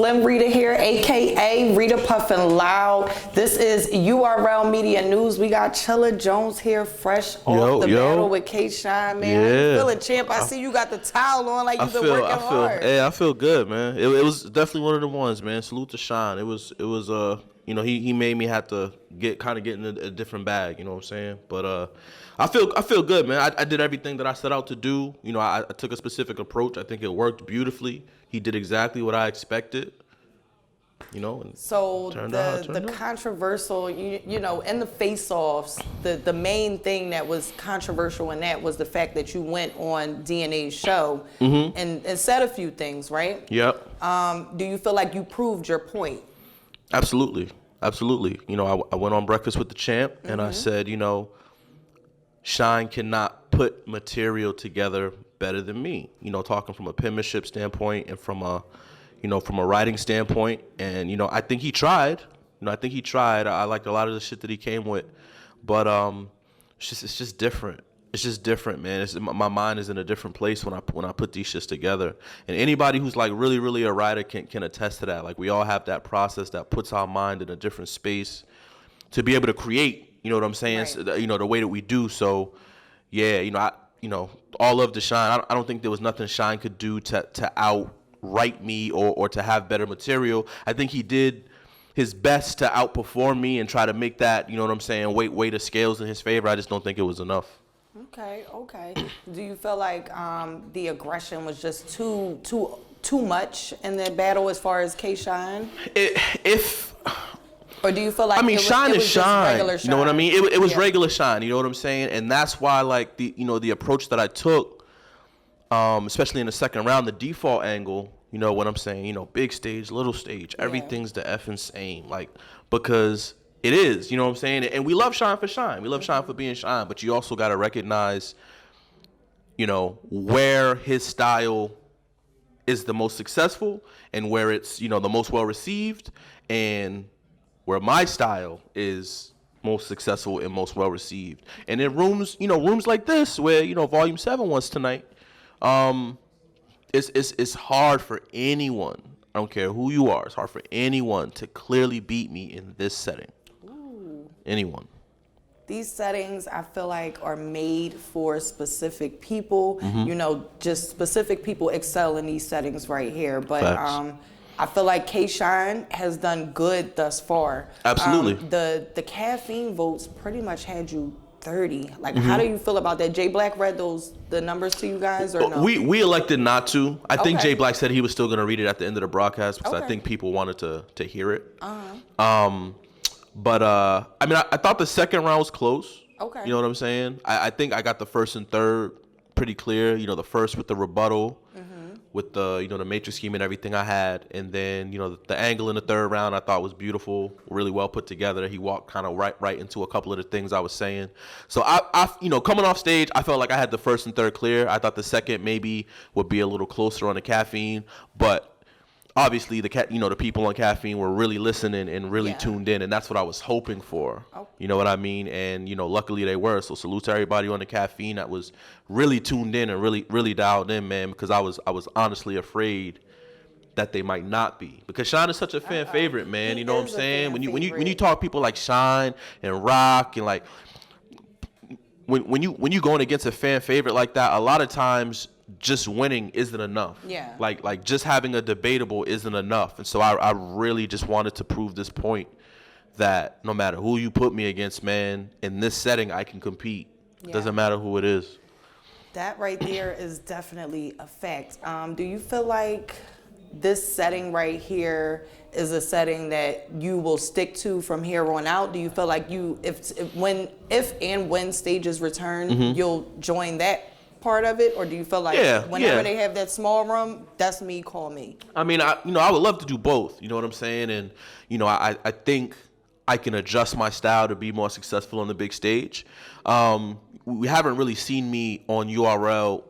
Slim Rita here, aka Rita Puffin Loud. This is URL Media News. We got Chilla Jones here, fresh off the battle with K-Shine, man. How you feeling, champ? I see you got the towel on like you've been working hard. Hey, I feel good, man. It was definitely one of the ones, man. Salute to Shine. It was you know, he made me have to get in a different bag, you know what I'm saying? But I feel good, man. I did everything that I set out to do. You know, I took a specific approach. I think it worked beautifully. He did exactly what I expected. You know, and so the controversial, you know, in the face-offs, the main thing that was controversial in that was the fact that you went on DNA's show and said a few things, right? Yep. Do you feel like you proved your point? Absolutely. You know, I went on Breakfast with the Champ and I said, you know, Shine cannot put material together better than me. You know, talking from a penmanship standpoint and from a writing standpoint. And, you know, I think he tried. I liked a lot of the shit that he came with. But it's just different. It's just different, man. My mind is in a different place when I put these shits together. And anybody who's like really, really a writer can attest to that. Like, we all have that process that puts our mind in a different space to be able to create. You know what I'm saying? Right. So, you know, the way that we do. So, yeah, you know, all of the Shine. I don't think there was nothing Shine could do to outwrite me or to have better material. I think he did his best to outperform me and try to make that, you know what I'm saying, weight the scales in his favor. I just don't think it was enough. Okay. Do you feel like the aggression was just too much in the battle as far as K-Shine? Or do you feel like Shine is Shine. Regular Shine? You know what I mean? It was regular Shine. You know what I'm saying? And that's why, like, the approach that I took, especially in the second round, the default angle. You know what I'm saying? You know, big stage, little stage, everything's the effing same. Like, because it is. You know what I'm saying? And we love Shine for Shine. We love Shine for being Shine. But you also got to recognize, you know, where his style is the most successful and where it's, you know, the most well received, and where my style is most successful and most well received. And in rooms like this, where, you know, Volume 7 was tonight, it's hard for anyone, I don't care who you are, it's hard for anyone to clearly beat me in this setting. Ooh. Anyone. These settings, I feel like, are made for specific people. You know, just specific people excel in these settings right here. But I feel like K-Shine has done good thus far. Absolutely. The caffeine votes pretty much had you 30. Like, how do you feel about that? Jay Black read the numbers to you guys, or no? We elected not to. I think Jay Black said he was still going to read it at the end of the broadcast because I think people wanted to hear it. But I mean, I thought the second round was close. Okay. You know what I'm saying? I think I got the first and third pretty clear. You know, the first with the rebuttal, with the, you know, the matrix scheme and everything I had, and then, you know, the angle in the third round I thought was beautiful, really well put together. He walked kind of right into a couple of the things I was saying. So I you know, coming off stage, I felt like I had the first and third clear. I thought the second maybe would be a little closer on the caffeine, but obviously the people on caffeine were really listening and really tuned in, and that's what I was hoping for. You know what I mean? And, you know, luckily they were. So salute to everybody on the caffeine that was really tuned in and really dialed in, man, because I was honestly afraid that they might not be, because Shine is such a fan favorite, man. You know what I'm saying? When you talk people like Shine and Rock, and like when you going against a fan favorite like that, a lot of times just winning isn't enough. Yeah. Like just having a debatable isn't enough. And so I really just wanted to prove this point that no matter who you put me against, man, in this setting I can compete. It doesn't matter who it is. That right there is definitely a fact. Do you feel like this setting right here is a setting that you will stick to from here on out? Do you feel like if and when stages return, you'll join that part of it, or do you feel like whenever they have that small room, that's me, call me? I mean, I would love to do both. You know what I'm saying? And, you know, I think I can adjust my style to be more successful on the big stage. We haven't really seen me on URL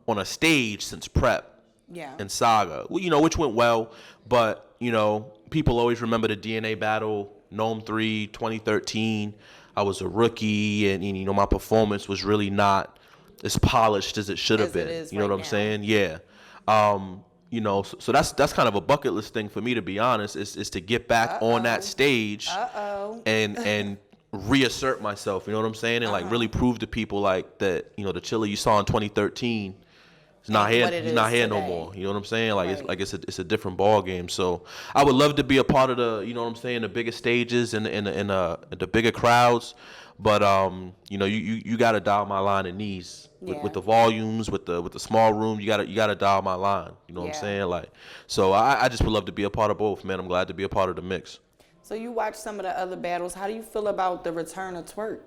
on a stage since Prep and Saga, you know, which went well, but, you know, people always remember the DNA battle, Gnome 3, 2013. I was a rookie, and you know, my performance was really not as polished as it should have been. You know what I'm saying? Yeah. you know, so that's kind of a bucket list thing for me, to be honest, is to get back on that stage and reassert myself, you know what I'm saying? And like really prove to people like that, you know, the Chilla you saw in 2013 is not here. He's not here no more. You know what I'm saying? Like it's a different ball game. So I would love to be a part of the, you know what I'm saying, the bigger stages and the bigger crowds. But you know, you gotta dial my line in these with the volumes, with the small room. You gotta dial my line. You know what I'm saying? Like, so I just would love to be a part of both, man. I'm glad to be a part of the mix. So you watched some of the other battles. How do you feel about the return of Twerk?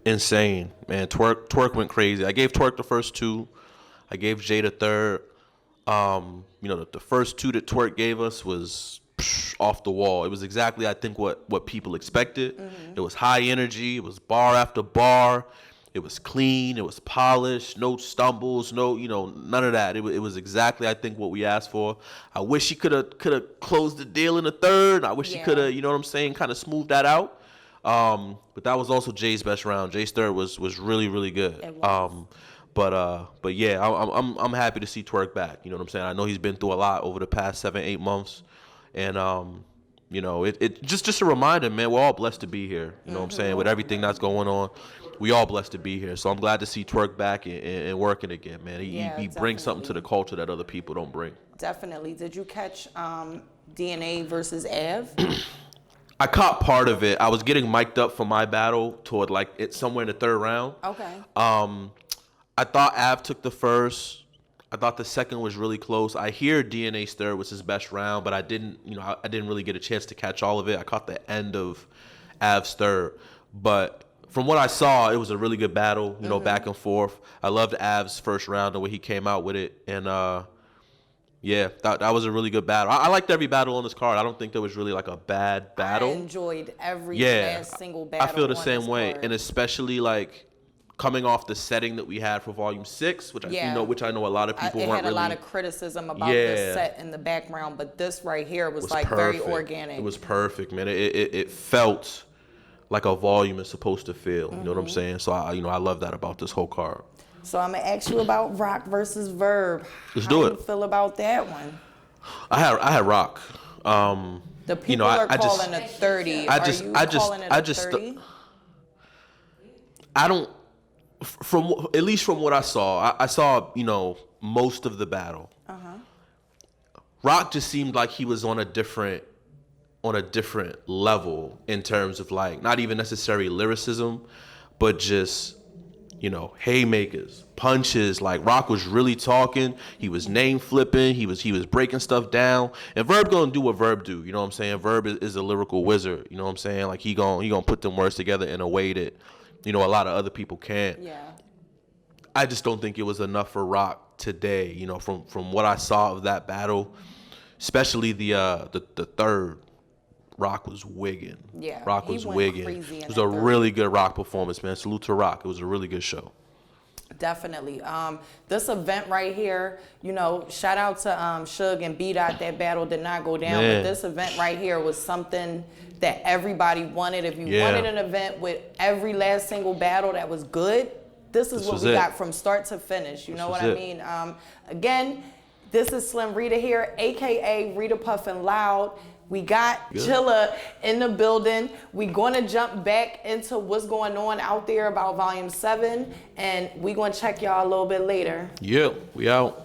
Insane, man. Twerk went crazy. I gave Twerk the first two. I gave Jay the third. You know, the first two that Twerk gave us was off the wall. It was exactly, I think, what people expected. It was high energy. It was bar after bar. It was clean. It was polished. No stumbles. No, you know, none of that. It was exactly, I think, what we asked for. I wish he could have closed the deal in the third. I wish he could have, you know what I'm saying, kind of smoothed that out. But that was also Jay's best round. Jay's third was really, really good. But yeah, I'm happy to see Twerk back. You know what I'm saying? I know he's been through a lot over the past 7-8 months, and you know, it just a reminder, man. We're all blessed to be here. You know what I'm saying? With everything that's going on, we all blessed to be here. So I'm glad to see Twerk back and working again, man. He brings something to the culture that other people don't bring. Definitely. Did you catch DNA versus Av? I caught part of it. I was getting mic'd up for my battle toward like it's somewhere in the third round. Okay. I thought Av took the first. I thought the second was really close. I hear DNA's third was his best round, but I didn't really get a chance to catch all of it. I caught the end of Av's third. But from what I saw, it was a really good battle, you know, back and forth. I loved Av's first round, the way he came out with it. And yeah, that was a really good battle. I liked every battle on this card. I don't think there was really like a bad battle. I enjoyed every last single battle. I feel the same way. And especially like coming off the setting that we had for Volume 6, which I know a lot of people weren't really. It had a lot of criticism about the set in the background, but this right here was like perfect. Very organic. It was perfect, man. It felt like a volume is supposed to feel. You know what I'm saying? So I love that about this whole card. So I'm gonna ask you about Rock versus Verb. Let's do it. How do you feel about that one? I had Rock. The people are calling it 30. Are you calling it a 30? I don't. At least from what I saw, you know, most of the battle. Rock just seemed like he was on a different level in terms of like not even necessarily lyricism, but just, you know, haymakers, punches. Like Rock was really talking. He was name flipping. He was breaking stuff down. And Verb gonna do what Verb do. You know what I'm saying? Verb is a lyrical wizard. You know what I'm saying? Like he gonna put them words together in a way that, you know, a lot of other people can't. Yeah. I just don't think it was enough for Rock today. You know, from what I saw of that battle, especially the third. Rock was wigging. Yeah, Rock was wigging. It was a really good Rock performance, man. Salute to Rock. It was a really good show. Definitely. This event right here, you know, shout out to Suge and B-Dot. That battle did not go down, but this event right here was something that everybody wanted. If you wanted an event with every last single battle that was good, this is what we got from start to finish. You know what I mean? Again, this is Slim Rita here, a.k.a. Rita Puffin Loud. We got Chilla in the building. We're going to jump back into what's going on out there about Volume 7, and we're going to check y'all a little bit later. Yeah, we out.